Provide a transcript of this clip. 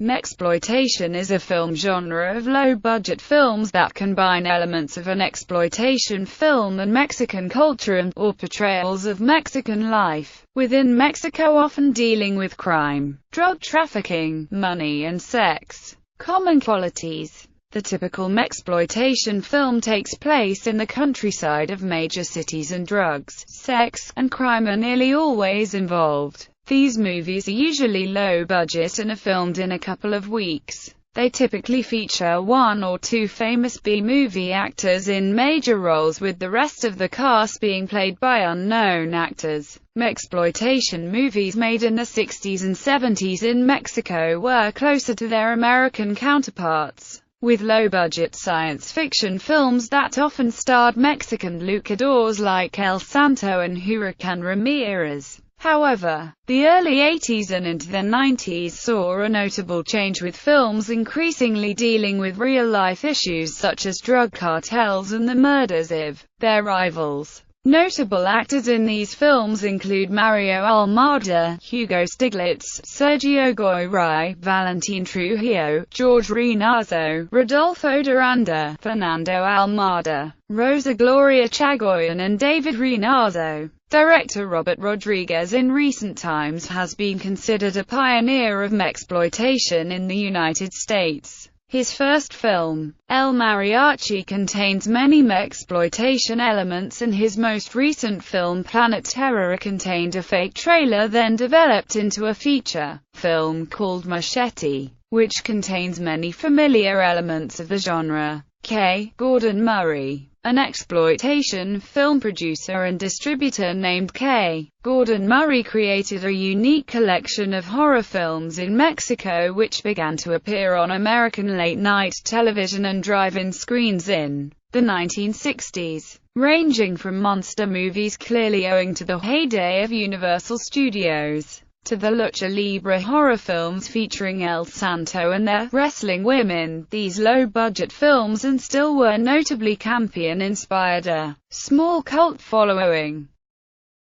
Mexploitation is a film genre of low-budget films that combine elements of an exploitation film and Mexican culture or portrayals of Mexican life within Mexico, often dealing with crime, drug trafficking, money and sex. Common qualities. The typical Mexploitation film takes place in the countryside of major cities, and drugs, sex, and crime are nearly always involved. These movies are usually low budget and are filmed in a couple of weeks. They typically feature one or two famous B-movie actors in major roles, with the rest of the cast being played by unknown actors. Mexploitation movies made in the 60s and 70s in Mexico were closer to their American counterparts, with low-budget science fiction films that often starred Mexican luchadors like El Santo and Huracán Ramirez. However, the early 80s and into the 90s saw a notable change, with films increasingly dealing with real-life issues such as drug cartels and the murders of their rivals. Notable actors in these films include Mario Almada, Hugo Stiglitz, Sergio Goyri, Valentin Trujillo, George Reynazo, Rodolfo Duranda, Fernando Almada, Rosa Gloria Chagoyan and David Reynazo. Director Robert Rodriguez in recent times has been considered a pioneer of Mexploitation in the United States. His first film, El Mariachi, contains many Mexploitation elements, and his most recent film, Planet Terror, contained a fake trailer then developed into a feature film called Machete, which contains many familiar elements of the genre. K. Gordon Murray, an exploitation film producer and distributor named K. Gordon Murray, created a unique collection of horror films in Mexico which began to appear on American late-night television and drive-in screens in the 1960s, ranging from monster movies clearly owing to the heyday of Universal Studios, to the lucha libre horror films featuring El Santo and their wrestling women. These low-budget films and still were notably campy and inspired a small cult following.